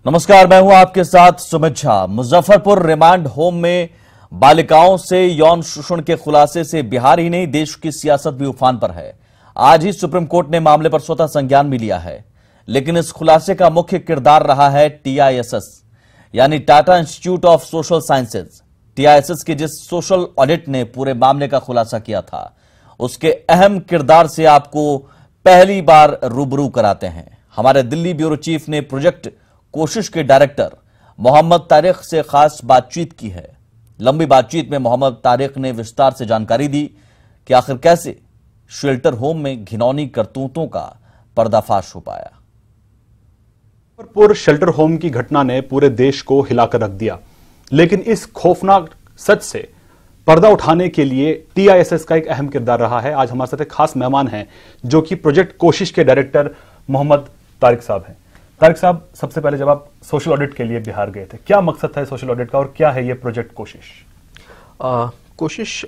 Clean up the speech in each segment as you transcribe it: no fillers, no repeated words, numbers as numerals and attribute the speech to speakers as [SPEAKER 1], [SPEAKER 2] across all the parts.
[SPEAKER 1] नमस्कार, मैं हूं आपके साथ सुमित झा। मुजफ्फरपुर रिमांड होम में बालिकाओं से यौन शोषण के खुलासे से बिहार ही नहीं देश की सियासत भी उफान पर है। आज ही सुप्रीम कोर्ट ने मामले पर स्वतः संज्ञान भी लिया है, लेकिन इस खुलासे का मुख्य किरदार रहा है TISS यानी Tata institute of social sciences. TISS के जिस सोशल ऑडिट ने पूरे मामले का खुलासा किया था, उसके अहम किरदार से आपको पहली बार रूबरू कराते हैं। हमारे दिल्ली ब्यूरो चीफ ने प्रोजेक्ट कोशिश के डायरेक्टर मोहम्मद तारिक से खास बातचीत की है। लंबी बातचीत में मोहम्मद तारिक ने विस्तार से जानकारी दी कि आखिर कैसे शेल्टर होम में घिनौनी करतूतों का पर्दाफाश हो पाया।
[SPEAKER 2] मुजफ्फरपुर शेल्टर होम की घटना ने पूरे देश को हिलाकर रख दिया, लेकिन इस खौफनाक सच से पर्दा उठाने के लिए TISS का एक अहम किरदार रहा है। आज हमारे साथ एक खास मेहमान हैं जो कि प्रोजेक्ट कोशिश के डायरेक्टर मोहम्मद तारिक साहब हैं। तारिक साहब, सबसे पहले जब आप सोशल ऑडिट के लिए बिहार गए थे, क्या मकसद था सोशल ऑडिट का और क्या है ये प्रोजेक्ट कोशिश?
[SPEAKER 3] कोशिश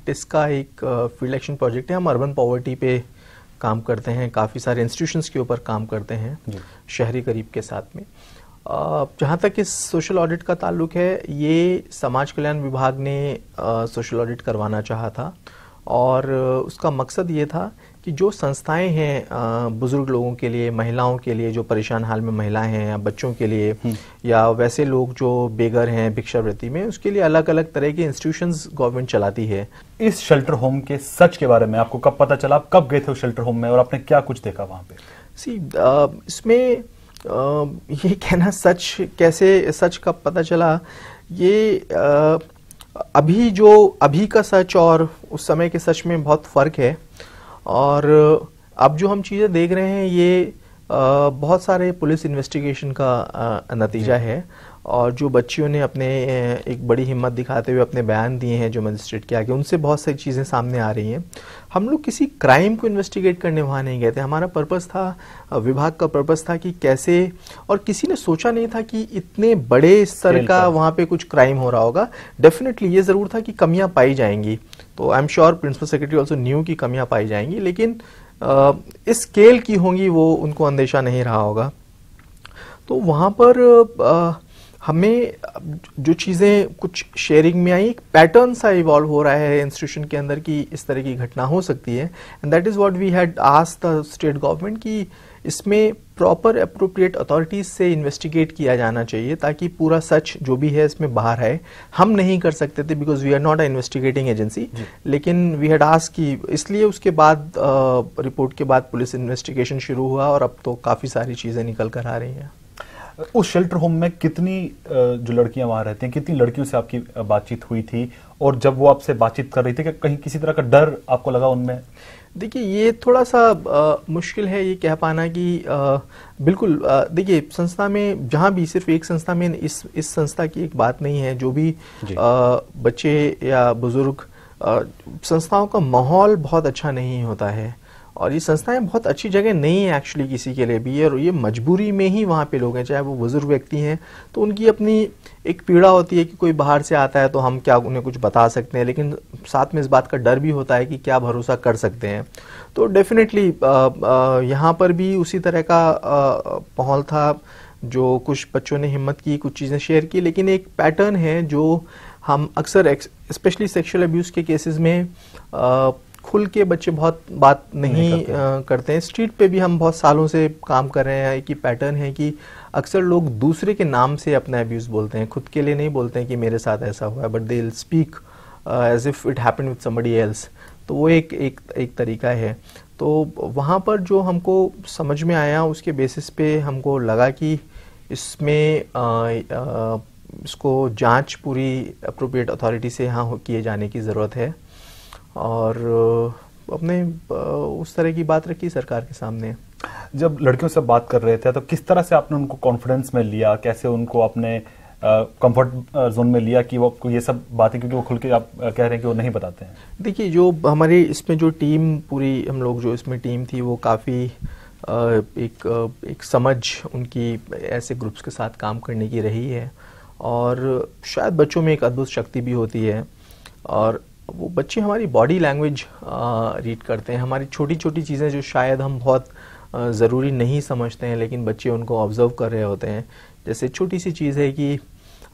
[SPEAKER 3] टिस का एक फील्ड एक्शन प्रोजेक्ट है। हम अर्बन पॉवर्टी पे काम करते हैं, काफ़ी सारे इंस्टीट्यूशंस के ऊपर काम करते हैं शहरी करीब के साथ में। जहाँ तक इस सोशल ऑडिट का ताल्लुक है, ये समाज कल्याण विभाग ने सोशल ऑडिट करवाना चाहा था और उसका मकसद ये था कि जो संस्थाएं हैं बुजुर्ग लोगों के लिए, महिलाओं के लिए, जो परेशान हाल में महिलाएं हैं, या बच्चों के लिए, या वैसे लोग जो बेघर हैं भिक्षावृत्ति में, उसके लिए अलग अलग तरह के इंस्टीट्यूशंस गवर्नमेंट चलाती है।
[SPEAKER 2] इस शेल्टर होम के सच के बारे में आपको कब पता चला? आप कब गए थे उस शेल्टर होम में और आपने क्या कुछ देखा वहां पे?
[SPEAKER 3] इसमें ये कहना सच कैसे, सच कब पता चला, ये अभी का सच और उस समय के सच में बहुत फर्क है। और अब जो हम चीज़ें देख रहे हैं ये बहुत सारे पुलिस इन्वेस्टिगेशन का नतीजा है। और जो बच्चियों ने अपने एक बड़ी हिम्मत दिखाते हुए अपने बयान दिए हैं जो मजिस्ट्रेट के आगे, उनसे बहुत सारी चीज़ें सामने आ रही हैं। हम लोग किसी क्राइम को इन्वेस्टिगेट करने वहाँ नहीं गए थे। हमारा पर्पस था, विभाग का पर्पस था कि कैसे, और किसी ने सोचा नहीं था कि इतने बड़े स्तर का वहाँ पे कुछ क्राइम हो रहा होगा। डेफिनेटली ये ज़रूर था कि कमियाँ पाई जाएंगी, तो I am sure principal secretary also new की कमियाँ पाई जाएंगी, लेकिन इस स्केल की होंगी वो उनको अंदेशा नहीं रहा होगा। तो वहाँ पर हमें जो चीज़ें कुछ शेयरिंग में आई, एक पैटर्न सा इवॉल्व हो रहा है इंस्टीट्यूशन के अंदर कि इस तरह की घटना हो सकती है। And that is what we had asked the state government कि इसमें प्रॉपर अप्रोप्रिएट अथॉरिटीज से इन्वेस्टिगेट किया जाना चाहिए ताकि पूरा सच जो भी है इसमें बाहर आए। हम नहीं कर सकते थे because we are not a investigating agency, लेकिन वी हैड आस्क्ड कि इसलिए उसके बाद रिपोर्ट के बाद पुलिस इन्वेस्टिगेशन शुरू हुआ और अब तो काफ़ी सारी चीज़ें निकल कर आ रही हैं।
[SPEAKER 2] उस शेल्टर होम में कितनी जो लड़कियां वहां रहती हैं, कितनी लड़कियों से आपकी बातचीत हुई थी? और जब वो आपसे बातचीत कर रही थी, कि कहीं किसी तरह का डर आपको लगा उनमें?
[SPEAKER 3] देखिए, ये थोड़ा सा मुश्किल है ये कह पाना कि बिल्कुल। देखिए, संस्था में जहाँ भी, सिर्फ एक संस्था में, इस संस्था की एक बात नहीं है, जो भी बच्चे या बुजुर्ग, संस्थाओं का माहौल बहुत अच्छा नहीं होता है और ये संस्थाएं बहुत अच्छी जगह नहीं है एक्चुअली किसी के लिए भी, और ये मजबूरी में ही वहाँ पे लोग हैं, चाहे वो बुजुर्ग व्यक्ति हैं, तो उनकी अपनी एक पीड़ा होती है कि कोई बाहर से आता है तो हम क्या उन्हें कुछ बता सकते हैं, लेकिन साथ में इस बात का डर भी होता है कि क्या भरोसा कर सकते हैं। तो डेफिनेटली यहाँ पर भी उसी तरह का माहौल था, जो कुछ बच्चों ने हिम्मत की, कुछ चीज़ें शेयर की, लेकिन एक पैटर्न है जो हम अक्सर स्पेशली सेक्सुअल अब्यूज़ के केसेस में खुल के बच्चे बहुत बात नहीं करते हैं। स्ट्रीट पे भी हम बहुत सालों से काम कर रहे हैं कि पैटर्न है कि अक्सर लोग दूसरे के नाम से अपना अब्यूज़ बोलते हैं, खुद के लिए नहीं बोलते हैं कि मेरे साथ ऐसा हुआ है, but they will speak as if it happened with somebody else. तो वो एक तरीका है। तो वहाँ पर जो हमको समझ में आया, उसके बेसिस पे हमको लगा कि इसमें इसको जांच पूरी अप्रोप्रिएट अथॉरिटी से यहाँ किए जाने की ज़रूरत है। और अपने उस तरह की बात रखी सरकार के सामने।
[SPEAKER 2] जब लड़कियों से बात कर रहे थे तो किस तरह से आपने उनको कॉन्फिडेंस में लिया, कैसे उनको अपने कंफर्ट जोन में लिया कि वो आपको ये सब बातें, क्योंकि वो खुल के आप कह रहे हैं कि वो नहीं बताते हैं?
[SPEAKER 3] देखिए, जो हमारे इसमें जो टीम पूरी, हम लोग जो इसमें टीम थी, वो काफ़ी एक समझ उनकी ऐसे ग्रुप्स के साथ काम करने की रही है। और शायद बच्चों में एक अद्भुत शक्ति भी होती है, और वो बच्चे हमारी बॉडी लैंग्वेज रीड करते हैं, हमारी छोटी छोटी चीज़ें जो शायद हम बहुत ज़रूरी नहीं समझते हैं, लेकिन बच्चे उनको ऑब्जर्व कर रहे होते हैं। जैसे छोटी सी चीज़ है कि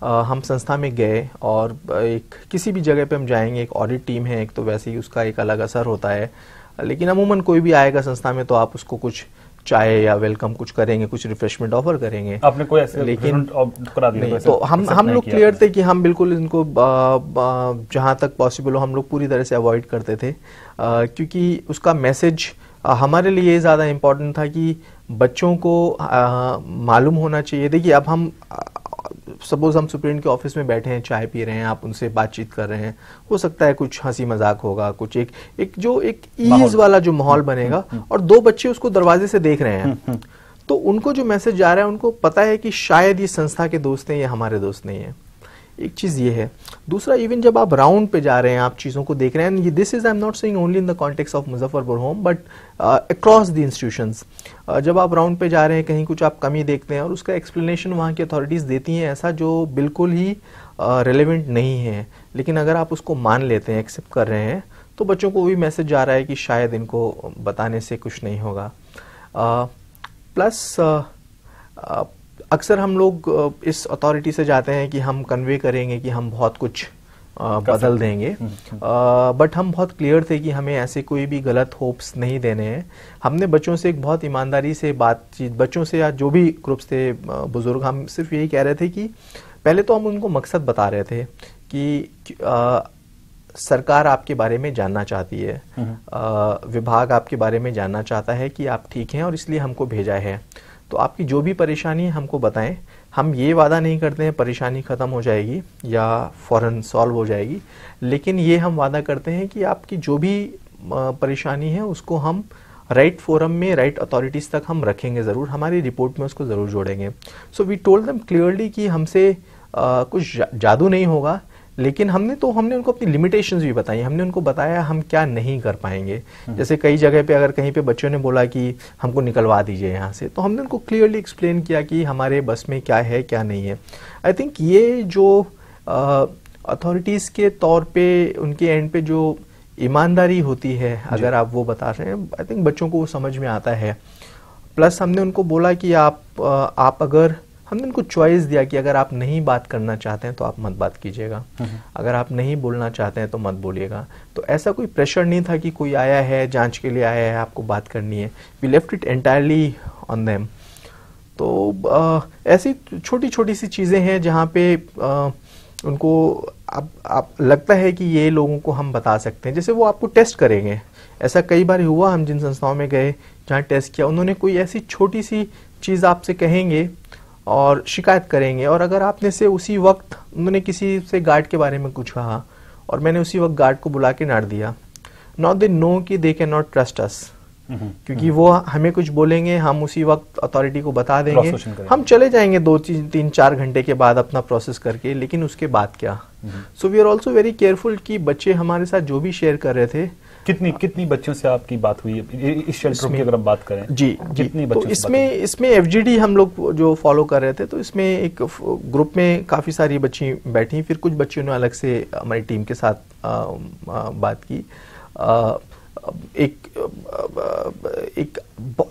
[SPEAKER 3] हम संस्था में गए और एक किसी भी जगह पे हम जाएंगे, एक ऑडिट टीम है एक, तो वैसे ही उसका एक अलग असर होता है। लेकिन अमूमन कोई भी आएगा संस्था में तो आप उसको कुछ चाय या वेलकम कुछ करेंगे, कुछ रिफ्रेशमेंट ऑफर करेंगे।
[SPEAKER 2] आपने कोई ऐसे
[SPEAKER 3] लेकिन
[SPEAKER 2] करा दिया
[SPEAKER 3] नहीं, तो हम लोग क्लियर थे कि हम बिल्कुल इनको जहाँ तक पॉसिबल हो हम लोग पूरी तरह से अवॉइड करते थे, क्योंकि उसका मैसेज हमारे लिए ज़्यादा इम्पोर्टेंट था कि बच्चों को मालूम होना चाहिए। देखिए, अब हम सपोज हम सुप्रीम के ऑफिस में बैठे हैं, चाय पी रहे हैं, आप उनसे बातचीत कर रहे हैं, हो सकता है कुछ हंसी मजाक होगा, कुछ एक ईज वाला जो माहौल बनेगा, और दो बच्चे उसको दरवाजे से देख रहे हैं, तो उनको जो मैसेज जा रहा है उनको पता है कि शायद ये संस्था के दोस्त हैं, ये हमारे दोस्त नहीं है। एक चीज ये है। दूसरा, इवन जब आप राउंड पे जा रहे हैं, आप चीजों को देख रहे हैं, this is I am not saying only in the context of Muzaffarpur home but across the institutions, जब आप राउंड पे जा रहे हैं, कहीं कुछ आप कमी देखते हैं और उसका एक्सप्लेनेशन वहाँ की अथॉरिटीज देती हैं ऐसा जो बिल्कुल ही रेलेवेंट नहीं है, लेकिन अगर आप उसको मान लेते हैं, एक्सेप्ट कर रहे हैं, तो बच्चों को भी मैसेज जा रहा है कि शायद इनको बताने से कुछ नहीं होगा। प्लस अक्सर हम लोग इस अथॉरिटी से जाते हैं कि हम कन्वे करेंगे कि हम बहुत कुछ बदल देंगे, बट हम बहुत क्लियर थे कि हमें ऐसे कोई भी गलत होप्स नहीं देने हैं। हमने बच्चों से एक बहुत ईमानदारी से बातचीत, बच्चों से या जो भी ग्रुप्स थे बुजुर्ग, हम सिर्फ यही कह रहे थे कि पहले तो हम उनको मकसद बता रहे थे कि सरकार आपके बारे में जानना चाहती है, विभाग आपके बारे में जानना चाहता है कि आप ठीक हैं और इसलिए हमको भेजा है, तो आपकी जो भी परेशानी है हमको बताएं। हम ये वादा नहीं करते हैं परेशानी ख़त्म हो जाएगी या फौरन सॉल्व हो जाएगी, लेकिन ये हम वादा करते हैं कि आपकी जो भी परेशानी है उसको हम राइट फोरम में, राइट अथॉरिटीज़ तक हम रखेंगे ज़रूर, हमारी रिपोर्ट में उसको ज़रूर जोड़ेंगे। So we told them clearly कि हमसे कुछ जादू नहीं होगा, लेकिन हमने उनको अपनी लिमिटेशंस भी बताई। हमने उनको बताया हम क्या नहीं कर पाएंगे। जैसे कई जगह पे अगर कहीं पे बच्चों ने बोला कि हमको निकलवा दीजिए यहाँ से, तो हमने उनको क्लियरली एक्सप्लेन किया कि हमारे बस में क्या है क्या नहीं है। आई थिंक ये जो अथॉरिटीज़ के तौर पे उनके एंड पे जो ईमानदारी होती है, अगर आप वो बता रहे हैं, आई थिंक बच्चों को वो समझ में आता है। प्लस हमने उनको बोला कि आप अगर, हमने उनको चॉइस दिया कि अगर आप नहीं बात करना चाहते हैं तो आप मत बात कीजिएगा, अगर आप नहीं बोलना चाहते हैं तो मत बोलिएगा। तो ऐसा कोई प्रेशर नहीं था कि कोई आया है, जांच के लिए आया है, आपको बात करनी है। We left it entirely on them. तो ऐसी छोटी छोटी सी चीज़ें हैं जहाँ पे उनको आप लगता है कि ये लोगों को हम बता सकते हैं। जैसे वो आपको टेस्ट करेंगे, ऐसा कई बार हुआ, हम जिन संस्थाओं में गए जहाँ टेस्ट किया, उन्होंने कोई ऐसी छोटी सी चीज़ आपसे कहेंगे और शिकायत करेंगे, और अगर आपने से उसी वक्त, उन्होंने किसी से गार्ड के बारे में कुछ कहा और मैंने उसी वक्त गार्ड को बुला के डांट दिया, नॉट दे नो कि they can not trust us, क्योंकि वो हमें कुछ बोलेंगे, हम उसी वक्त अथॉरिटी को बता देंगे, हम चले जाएंगे 2-3-4 घंटे के बाद अपना प्रोसेस करके, लेकिन उसके बाद क्या। So we are also very careful कि बच्चे हमारे साथ जो भी शेयर कर रहे थे।
[SPEAKER 2] कितनी बच्चों से आपकी बात हुई इस शेल्टर की अगर हम बात करें? जी, कितनी बच्चों
[SPEAKER 3] तो इसमें एफजीडी हम लोग जो फॉलो कर रहे थे, तो इसमें एक ग्रुप में काफ़ी सारी बच्ची बैठी, फिर कुछ बच्चियों ने अलग से हमारी टीम के साथ बात की। एक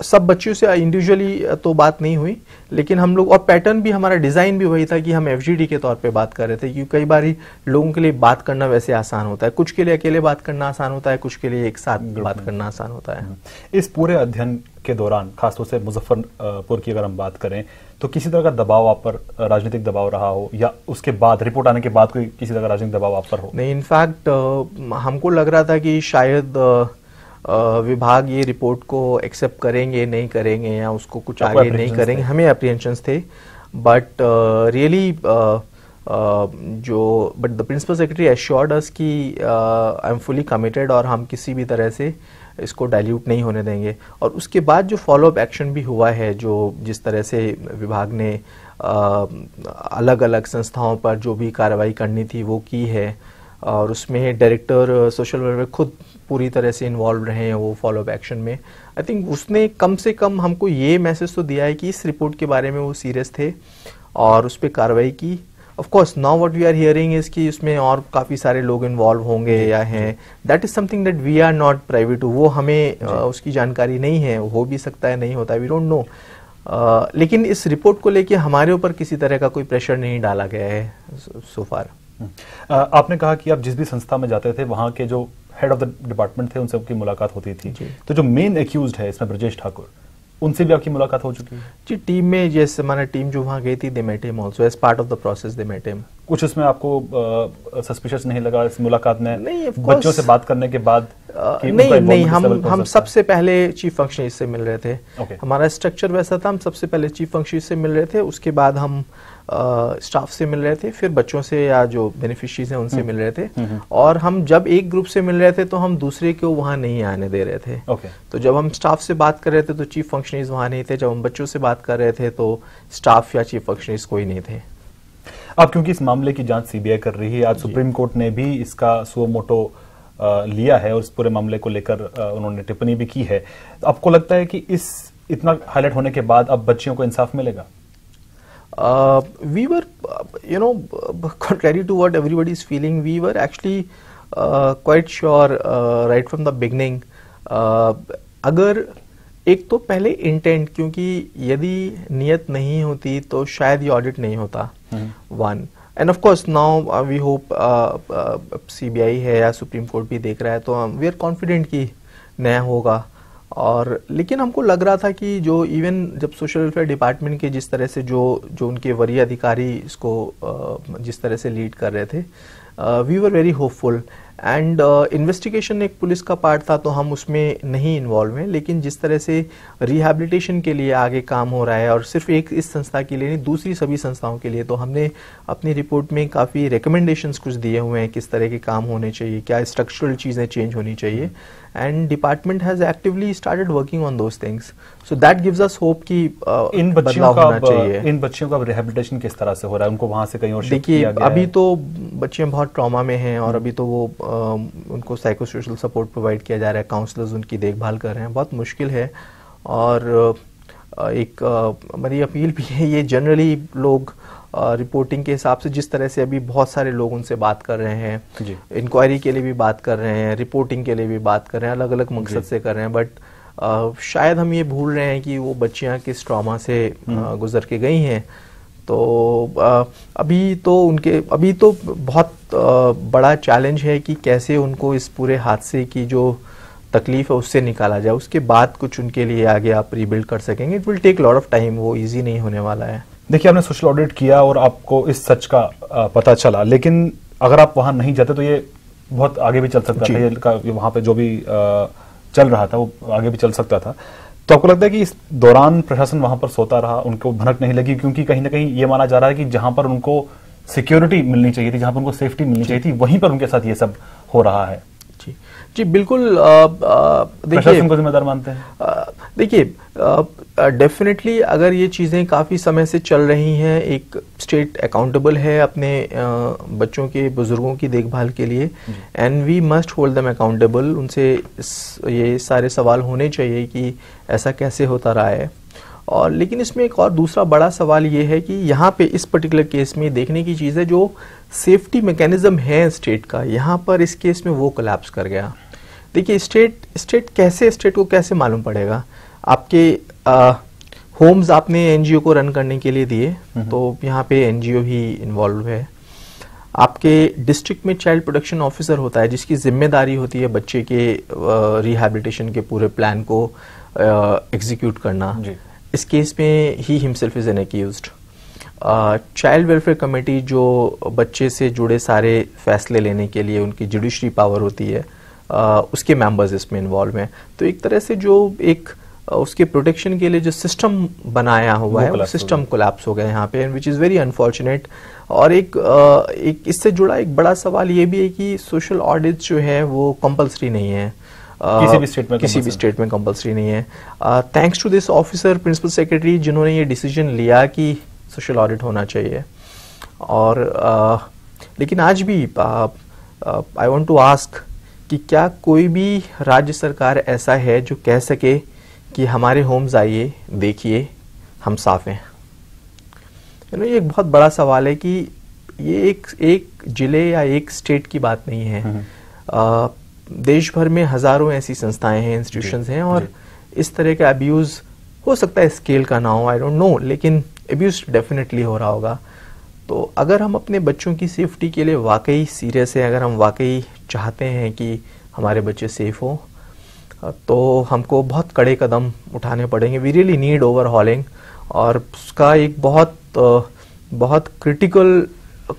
[SPEAKER 3] सब बच्चों से इंडिविजुअली तो बात नहीं हुई, लेकिन हम लोग, और पैटर्न भी हमारा डिजाइन भी वही था कि हम एफजीडी के तौर पे बात कर रहे थे, क्योंकि कई बार लोगों के लिए बात करना वैसे आसान होता है, कुछ के लिए अकेले बात करना आसान होता है, कुछ के लिए एक साथ बात करना आसान होता है।
[SPEAKER 2] इस पूरे अध्ययन के दौरान, खासतौर से मुजफ्फरपुर की अगर हम बात करें, तो किसी तरह का दबाव आप पर, राजनीतिक दबाव रहा हो, या उसके बाद रिपोर्ट आने के बाद कोई किसी तरह का राजनीतिक दबाव आप पर हो?
[SPEAKER 3] नहीं, इनफैक्ट हमको लग रहा था कि शायद विभाग ये रिपोर्ट को एक्सेप्ट करेंगे, नहीं करेंगे, या उसको कुछ आगे नहीं करेंगे, हमें अप्रीहेंशंस थे। But really but the principal secretary assured us कि आई एम फुली कमिटेड और हम किसी भी तरह से इसको डाइल्यूट नहीं होने देंगे। और उसके बाद जो फॉलोअप एक्शन भी हुआ है, जो जिस तरह से विभाग ने अलग अलग संस्थाओं पर जो भी कार्रवाई करनी थी वो की है, और उसमें डायरेक्टर सोशल वेलफेयर खुद पूरी तरह से इन्वॉल्व रहे हैं वो फॉलोअप एक्शन में। आई थिंक उसने कम से कम हमको ये मैसेज तो दिया है कि इस रिपोर्ट के बारे में वो सीरियस थे और उस पर कार्रवाई की। Of course now what we are hearing is कि उसमें और काफी सारे लोग इन्वॉल्व होंगे या हैं, that is something that we are not private to, वो हमें उसकी जानकारी नहीं है, हो भी सकता है नहीं होता है, वी डोंट नो। लेकिन इस रिपोर्ट को लेके हमारे ऊपर किसी तरह का कोई प्रेशर नहीं डाला गया है सो फार।
[SPEAKER 2] आपने कहा कि आप जिस भी संस्था में जाते थे वहां के जो हेड ऑफ द डिपार्टमेंट थे उनसे आपकी मुलाकात होती थी, तो जो मेन एक्यूज्ड है इसमें ब्रजेश ठाकुर, उनसे भी आपकी मुलाकात हो चुकी है?
[SPEAKER 3] जी, टीम में जैसे हमारा टीम जो वहाँ गई थी, they met him also as part of the process, they met him.
[SPEAKER 2] कुछ इसमें आपको सस्पिशियस नहीं लगा इस मुलाकात में?
[SPEAKER 3] नहीं,
[SPEAKER 2] बच्चों से बात करने के बाद
[SPEAKER 3] नहीं, हम सबसे पहले चीफ फंक्शनरीज से मिल रहे थे। हमारा स्ट्रक्चर वैसा था, हम सबसे पहले चीफ फंक्शनरीज से मिल रहे थे, उसके बाद हम स्टाफ से मिल रहे थे, फिर बच्चों से या जो बेनिफिशियरीज हैं उनसे मिल रहे थे। और हम जब एक ग्रुप से मिल रहे थे तो हम दूसरे को वहां नहीं आने दे रहे थे। तो जब हम स्टाफ से बात कर रहे थे तो चीफ फंक्शनरीज वहां नहीं थे, जब हम बच्चों से बात कर रहे थे तो स्टाफ या चीफ फंक्शनरीज कोई नहीं थे।
[SPEAKER 2] अब क्योंकि इस मामले की जांच सीबीआई कर रही है, आज सुप्रीम कोर्ट ने भी इसका सुओ मोटो लिया है और इस पूरे मामले को लेकर उन्होंने टिप्पणी भी की है, तो आपको लगता है कि इस इतना हाईलाइट होने के बाद अब बच्चियों को इंसाफ मिलेगा?
[SPEAKER 3] We were, contrary to what everybody is feeling, we were actually quite sure right from the beginning. अगर एक तो पहले इंटेंट, क्योंकि यदि नियत नहीं होती तो शायद ये ऑडिट नहीं होता, one. And of course now we hope CBI है या सुप्रीम कोर्ट भी देख रहा है, तो वी आर कॉन्फिडेंट कि नया होगा। और लेकिन हमको लग रहा था कि जो इवन जब सोशल वेलफेयर डिपार्टमेंट के जिस तरह से जो उनके वरीय अधिकारी इसको जिस तरह से लीड कर रहे थे, we were very hopeful. And investigation एक पुलिस का पार्ट था तो हम उसमें नहीं इन्वॉल्व हैं, लेकिन जिस तरह से रिहैबिलिटेशन के लिए आगे काम हो रहा है, और सिर्फ एक इस संस्था के लिए नहीं, दूसरी सभी संस्थाओं के लिए, तो हमने अपनी रिपोर्ट में काफ़ी रिकमेंडेशंस कुछ दिए हुए हैं किस तरह के काम होने चाहिए, क्या स्ट्रक्चरल चीज़ें चेंज होनी चाहिए। And department has actively started working on those things, so that gives us hope कि
[SPEAKER 2] इन बच्चियों का रिहैबिलिटेशन किस तरह से हो रहा है, उनको वहां से कहीं और शिफ्ट किया गया है?
[SPEAKER 3] अभी तो बच्चियां बहुत ट्रॉमा में हैं और अभी तो वो उनको साइको सोशल सपोर्ट प्रोवाइड किया जा रहा है, काउंसलर्स उनकी देखभाल कर रहे हैं, बहुत मुश्किल है। और एक हमारी अपील भी है, ये जनरली लोग रिपोर्टिंग के हिसाब से जिस तरह से अभी बहुत सारे लोग उनसे बात कर रहे हैं, इंक्वायरी के लिए भी बात कर रहे हैं, रिपोर्टिंग के लिए भी बात कर रहे हैं, अलग अलग मकसद से कर रहे हैं, बट शायद हम ये भूल रहे हैं कि वो बच्चियां किस ट्रॉमा से गुजर के गई हैं। तो अभी तो बहुत बड़ा चैलेंज है कि कैसे उनको इस पूरे हादसे की जो तकलीफ है उससे निकाला जाए, उसके बाद कुछ उनके लिए आगे आप रीबिल्ड कर सकेंगे। It will take lot of time, वो इजी नहीं होने वाला है।
[SPEAKER 2] देखिए, आपने सोशल ऑडिट किया और आपको इस सच का पता चला, लेकिन अगर आप वहां नहीं जाते तो ये बहुत आगे भी चल सकता था, ये वहां पे जो भी चल रहा था वो आगे भी चल सकता था। तो आपको लगता है कि इस दौरान प्रशासन वहां पर सोता रहा, उनको भनक नहीं लगी? क्योंकि कहीं ना कहीं ये माना जा रहा है कि जहां पर उनको सिक्योरिटी मिलनी चाहिए थी, जहां पर उनको सेफ्टी मिलनी चाहिए थी, वहीं पर उनके साथ ये सब हो रहा है।
[SPEAKER 3] जी बिल्कुल।
[SPEAKER 2] प्रशासन को जिम्मेदार मानते हैं?
[SPEAKER 3] देखिए, डेफिनेटली अगर ये चीज़ें काफ़ी समय से चल रही हैं, एक स्टेट अकाउंटेबल है अपने बच्चों के, बुजुर्गों की देखभाल के लिए, and we must hold them accountable. उनसे ये सारे सवाल होने चाहिए कि ऐसा कैसे होता रहा है। और लेकिन इसमें एक और दूसरा बड़ा सवाल ये है कि यहाँ पे इस पर्टिकुलर केस में देखने की चीज़ है, जो सेफ्टी मैकेनिज्म है स्टेट का, यहाँ पर इस केस में वो कोलैप्स कर गया। देखिए, स्टेट को कैसे मालूम पड़ेगा? आपके होम्स आपने एनजीओ को रन करने के लिए दिए, तो यहाँ पे एनजीओ ही इन्वॉल्व है। आपके डिस्ट्रिक्ट में चाइल्ड प्रोटेक्शन ऑफिसर होता है जिसकी जिम्मेदारी होती है बच्चे के रिहैबिलिटेशन के पूरे प्लान को एग्जीक्यूट करना। इस केस में he himself is an accused. Child welfare committee जो बच्चे से जुड़े सारे फैसले लेने के लिए उनकी जुडिशरी पावर होती है, उसके मेंबर्स इसमें इन्वॉल्व हैं। तो एक तरह से जो एक उसके प्रोटेक्शन के लिए जो सिस्टम बनाया हुआ है, वो सिस्टम कोलैप्स हो गया यहाँ पे, विच इज़ वेरी अनफॉर्चुनेट। और एक इससे जुड़ा एक बड़ा सवाल ये भी है कि सोशल ऑडिट जो है वो कंपल्सरी नहीं है, किसी भी स्टेट में कंपल्सरी नहीं है। Thanks to this officer, principal secretary, जिन्होंने ये डिसीजन लिया कि सोशल ऑडिट होना चाहिए। और लेकिन आज भी आई वांट टू आस्क कि क्या कोई भी राज्य सरकार ऐसा है जो कह सके कि हमारे होम्स आइए, देखिए, हम साफ हैं? ये एक बहुत बड़ा सवाल है कि ये एक जिले या एक स्टेट की बात नहीं है। देश भर में हजारों ऐसी संस्थाएं हैं, इंस्टीट्यूशंस हैं, और इस तरह का अब्यूज हो सकता है स्केल का ना हो, आई डोंट नो, लेकिन अब्यूज डेफिनेटली हो रहा होगा। तो अगर हम अपने बच्चों की सेफ्टी के लिए वाकई सीरियस है, अगर हम वाकई चाहते हैं कि हमारे बच्चे सेफ हो, तो हमको बहुत कड़े कदम उठाने पड़ेंगे। वी रियली नीड ओवरहॉलिंग, और उसका एक बहुत क्रिटिकल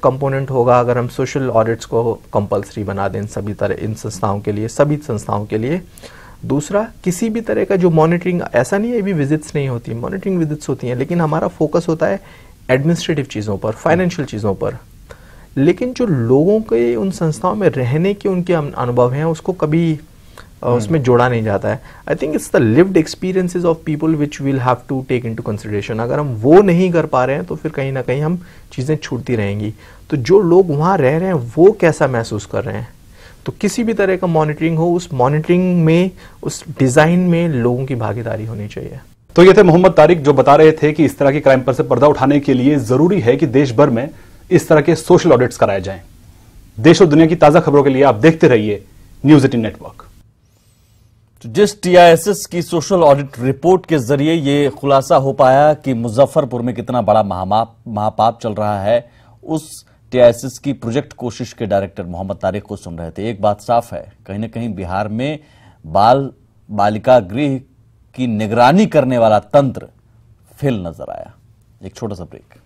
[SPEAKER 3] कंपोनेंट होगा अगर हम सोशल ऑडिट्स को कंपलसरी बना दें इन संस्थाओं के लिए, सभी संस्थाओं के लिए। दूसरा, किसी भी तरह का जो मॉनिटरिंग, ऐसा नहीं है अभी विजिट्स नहीं होती, मॉनिटरिंग विजिट्स होती हैं, लेकिन हमारा फोकस होता है एडमिनिस्ट्रेटिव चीज़ों पर, फाइनेंशियल चीज़ों पर। लेकिन जो लोगों के उन संस्थाओं में रहने के उनके अनुभव हैं, उसको कभी उसमें जोड़ा नहीं जाता है। I think it's the lived experiences of people which will have to take into consideration. अगर हम वो नहीं कर पा रहे हैं तो फिर कहीं ना कहीं हम चीज़ें छूटती रहेंगी। तो जो लोग वहाँ रह रहे हैं वो कैसा महसूस कर रहे हैं, तो किसी भी तरह का मॉनिटरिंग हो, उस मॉनिटरिंग में, उस डिज़ाइन में लोगों की भागीदारी होनी चाहिए।
[SPEAKER 2] तो ये थे मोहम्मद तारिक, जो बता रहे थे कि इस तरह की क्राइम पर से पर्दा उठाने के लिए जरूरी है कि देश भर में इस तरह के सोशल ऑडिट्स कराए जाएं। देश और दुनिया की ताजा खबरों के लिए आप देखते रहिए न्यूज़ 18 नेटवर्क।
[SPEAKER 1] तो जिस टीआईएसएस की सोशल ऑडिट रिपोर्ट के जरिए ये खुलासा हो पाया कि मुजफ्फरपुर में कितना बड़ा महापाप चल रहा है, उस टीआईएसएस की प्रोजेक्ट कोशिश के डायरेक्टर मोहम्मद तारिक को सुन रहे थे। एक बात साफ है, कहीं ना कहीं बिहार में बालिका गृह की निगरानी करने वाला तंत्र फेल नजर आया। एक छोटा सा ब्रेक।